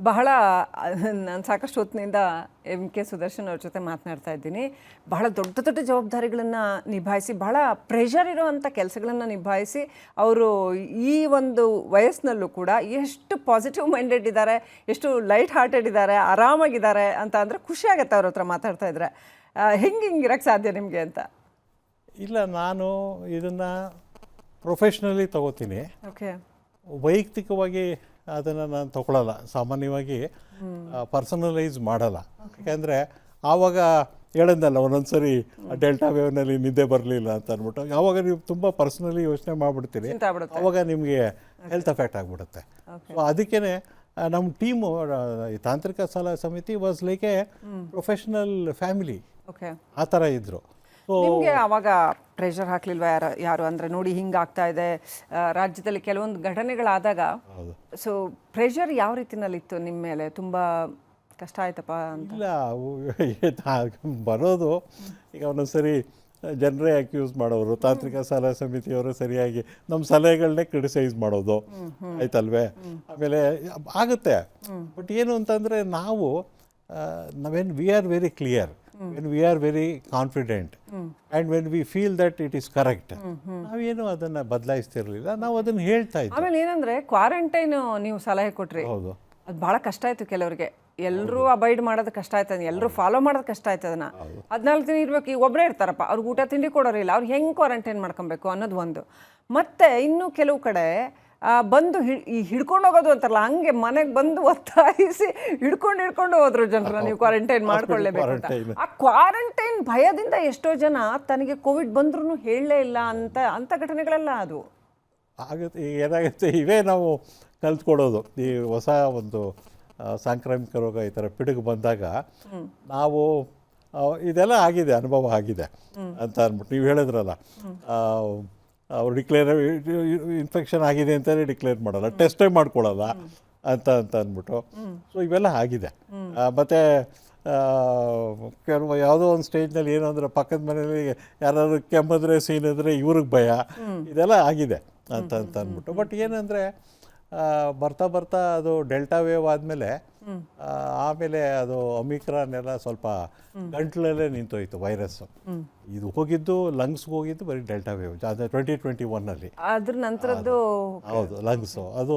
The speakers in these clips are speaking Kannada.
ಬಹಳ ನಾನು ಸಾಕಷ್ಟು ಹೊತ್ತಿನಿಂದ ಎಂ ಕೆ ಸುದರ್ಶನ್ ಅವ್ರ ಜೊತೆ ಮಾತನಾಡ್ತಾ ಇದ್ದೀನಿ. ಬಹಳ ದೊಡ್ಡ ದೊಡ್ಡ ಜವಾಬ್ದಾರಿಗಳನ್ನು ನಿಭಾಯಿಸಿ, ಬಹಳ ಪ್ರೆಷರ್ ಇರೋವಂಥ ಕೆಲಸಗಳನ್ನು ನಿಭಾಯಿಸಿ ಅವರು ಈ ಒಂದು ವಯಸ್ಸಿನಲ್ಲೂ ಕೂಡ ಎಷ್ಟು ಪಾಸಿಟಿವ್ ಮೈಂಡೆಡ್ ಇದ್ದಾರೆ, ಎಷ್ಟು ಲೈಟ್ ಹಾರ್ಟೆಡ್ ಇದ್ದಾರೆ, ಆರಾಮಾಗಿದ್ದಾರೆ ಅಂತ ಅಂದರೆ ಖುಷಿಯಾಗತ್ತೆ ಅವ್ರ ಹತ್ರ ಮಾತಾಡ್ತಾ ಇದ್ರೆ. ಹಿಂಗಿರಕ್ಕೆ ಸಾಧ್ಯ ನಿಮಗೆ ಅಂತ? ಇಲ್ಲ, ನಾನು ಇದನ್ನು ಪ್ರೊಫೆಷ್ನಲಿ ತಗೋತೀನಿ. ಓಕೆ. ವೈಯಕ್ತಿಕವಾಗಿ ಅದನ್ನು ನಾನು ತಗೊಳ್ಳಲ್ಲ. ಸಾಮಾನ್ಯವಾಗಿ ಪರ್ಸನಲೈಸ್ ಮಾಡಲ್ಲ. ಯಾಕೆಂದರೆ ಆವಾಗ ಹೇಳಿದ್ನಲ್ಲ, ಒಂದೊಂದ್ಸರಿ ಡೆಲ್ಟಾ ವೇವ್ನಲ್ಲಿ ನಿದ್ದೆ ಬರಲಿಲ್ಲ ಅಂತ ಅಂದ್ಬಿಟ್ಟು, ಆವಾಗ ನೀವು ತುಂಬ ಪರ್ಸನಲಿ ಯೋಚನೆ ಮಾಡಿಬಿಡ್ತೀರಿ, ಆವಾಗ ನಿಮಗೆ ಹೆಲ್ತ್ ಎಫೆಕ್ಟ್ ಆಗಿಬಿಡುತ್ತೆ. ಸೊ ಅದಕ್ಕೇ ನಮ್ಮ ಟೀಮು, ತಾಂತ್ರಿಕ ಸಲಹಾ ಸಮಿತಿ was like A professional family, ಆ ಥರ ಇದ್ದರು. ನಿಮಗೆ ಆವಾಗ ಪ್ರೆಷರ್ ಹಾಕ್ಲಿಲ್ವಾ ಯಾರು ಅಂದರೆ ನೋಡಿ ಹಿಂಗಾಗ್ತಾ ಇದೆ ರಾಜ್ಯದಲ್ಲಿ ಕೆಲವೊಂದು ಘಟನೆಗಳಾದಾಗ? ಸೊ ಪ್ರೆಷರ್ ಯಾವ ರೀತಿನಲ್ಲಿತ್ತು ನಿಮ್ಮ ಮೇಲೆ? ತುಂಬ ಕಷ್ಟ ಆಯ್ತಪ್ಪ ಅಂತ? ಇಲ್ಲ, ಬರೋದು ಈಗ ಒಂದೊಂದ್ಸರಿ ಜನರೇ ಅಕ್ಯೂಸ್ ಮಾಡೋರು, ತಾಂತ್ರಿಕ ಸಲಹಾ ಸಮಿತಿಯವರು ಸರಿಯಾಗಿ ನಮ್ಮ ಸಲಹೆಗಳನ್ನೇ ಕ್ರಿಟಿಸೈಸ್ ಮಾಡೋದು ಆಯ್ತಲ್ವೇ. ಆಮೇಲೆ ಆಗುತ್ತೆ. ಬಟ್ ಏನು ಅಂತಂದರೆ ನಾವೇನು we are very clear, when we are very confident and when we feel that it is correct, ನಾವೇನು ಅದನ್ನ ಬದಲಾಯಿಸ್ತಿರ್ಲಿಲ್ಲ, ನಾವು ಅದನ್ನ ಹೇಳ್ತಾ ಇದ್ವಿ. ಆಮೇಲೆ ಏನಂದ್ರೆ ಕ್ವಾರಂಟೈನ್ ನೀವು ಸಲಹೆ ಕೊಟ್ರಿ, ಹೌದು, ಅದು ಬಹಳ ಕಷ್ಟ ಆಯ್ತು ಕೆಲವರಿಗೆ. ಎಲ್ಲರೂ ಅಬೈಡ್ ಮಾಡೋದು ಕಷ್ಟ ಆಯ್ತದ, ಎಲ್ಲರೂ ಫಾಲೋ ಮಾಡೋದು ಕಷ್ಟ ಆಯ್ತದನ್ನ. 14 ದಿನ ಇರ್ಬೇಕು, ಈಗ ಒಬ್ಬರೇ ಇರ್ತಾರಪ್ಪ, ಅವ್ರಿಗೆ ಊಟ ತಿಂಡಿ ಕೊಡೋರಿಲ್ಲ, ಅವ್ರು ಹೆಂಗೆ ಕ್ವಾರಂಟೈನ್ ಮಾಡ್ಕೊಬೇಕು ಅನ್ನೋದು ಒಂದು. ಮತ್ತೆ ಇನ್ನು ಕೆಲವು ಕಡೆ ಬಂದು ಹಿಡ್ಕೊಂಡು ಹೋಗೋದು ಅಂತಾರಲ್ಲ, ಹಂಗೆ ಮನೆಗೆ ಬಂದು ಒತ್ತಾಯಿಸಿ ಹಿಡ್ಕೊಂಡು ಹೋದ್ರು ಜನರ, ನೀವು ಕ್ವಾರಂಟೈನ್ ಮಾಡ್ಕೊಳ್ಳೇಬೇಕು. ಆ ಕ್ವಾರಂಟೈನ್ ಭಯದಿಂದ ಎಷ್ಟೋ ಜನ ತನಗೆ ಕೋವಿಡ್ ಬಂದ್ರೂ ಹೇಳಲೇ ಇಲ್ಲ ಅಂತ ಘಟನೆಗಳೆಲ್ಲ ಅದು ಆಗುತ್ತೆ. ಏನಾಗುತ್ತೆ, ಇವೇ ನಾವು ಕಲ್ತ್ಕೊಡೋದು. ಈ ಹೊಸ ಒಂದು ಸಾಂಕ್ರಾಮಿಕ ರೋಗ ಈ ಥರ ಪಿಡುಗು ಬಂದಾಗ ನಾವು ಇದೆಲ್ಲ ಆಗಿದೆ, ಅನುಭವ ಆಗಿದೆ ಅಂತ ಅಂದ್ಬಿಟ್ಟು ನೀವು ಹೇಳಿದ್ರಲ್ಲ, ಅವ್ರು ಇನ್ಫೆಕ್ಷನ್ ಆಗಿದೆ ಅಂತಲೇ ಡಿಕ್ಲೇರ್ ಮಾಡಲ್ಲ, ಟೆಸ್ಟೇ ಮಾಡ್ಕೊಳ್ಳಲ್ಲ ಅಂತ ಅಂದ್ಬಿಟ್ಟು. ಸೊ ಇವೆಲ್ಲ ಆಗಿದೆ. ಮತ್ತು ಕೆಲವು ಯಾವುದೋ ಒಂದು ಸ್ಟೇಜ್ನಲ್ಲಿ ಏನು ಅಂದರೆ, ಪಕ್ಕದ ಮನೆಯಲ್ಲಿ ಯಾರಾದ್ರು ಕೆಮ್ಮಿದ್ರೆ ಸೀನಿದ್ರೆ ಇವ್ರಿಗೆ ಭಯ, ಇದೆಲ್ಲ ಆಗಿದೆ ಅಂತ ಅಂದ್ಬಿಟ್ಟು. ಬಟ್ ಏನಂದರೆ ಬರ್ತಾ ಅದು ಡೆಲ್ಟಾ ವೇವ್ ಆದಮೇಲೆ ಆಮೇಲೆ ಅದು ಒಮಿಕ್ರಾನ್ ಎಲ್ಲ ಸ್ವಲ್ಪ ಗಂಟ್ಲಲ್ಲೇ ನಿಂತೋಯ್ತು ವೈರಸ್ಸು. ಇದು ಹೋಗಿದ್ದು ಲಂಗ್ಸ್ಗೆ ಹೋಗಿದ್ದು ಬರೀ ಡೆಲ್ಟಾ ವೇವ್, ಅದು 2021 ಅದ್ರ ನಂತರದ್ದು. ಹೌದು, ಲಂಗ್ಸು ಅದು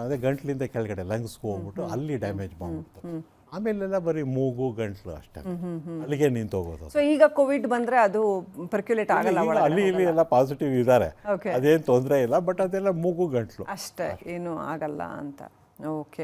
ಅದೇ ಗಂಟ್ಲಿಂದ ಕೆಳಗಡೆ ಲಂಗ್ಸ್ಗೆ ಹೋಗ್ಬಿಟ್ಟು ಅಲ್ಲಿ ಡ್ಯಾಮೇಜ್ ಮಾಡಿಬಿಡ್ತು. ಆಮೇಲೆಲ್ಲ ಬರೀ ಮೂಗು ಗಂಟ್ಲು ಅಷ್ಟೇ, ಅಲ್ಲಿಗೆ ನಿಂತೋಗೋದು. ಸೊ ಈಗ ಕೋವಿಡ್ ಬಂದರೆ ಅದು ಪರ್ಕ್ಯುಲೇಟ್ ಆಗಲ್ಲ, ಅಲ್ಲಿ ಇಲ್ಲಿ ಎಲ್ಲ ಪಾಸಿಟಿವ್ ಇದ್ದಾರೆ, ಅದೇನು ತೊಂದರೆ ಇಲ್ಲ. ಬಟ್ ಅದೆಲ್ಲ ಮೂಗು ಗಂಟ್ಲು ಅಷ್ಟೇ, ಏನು ಆಗಲ್ಲ ಅಂತ. ಓಕೆ.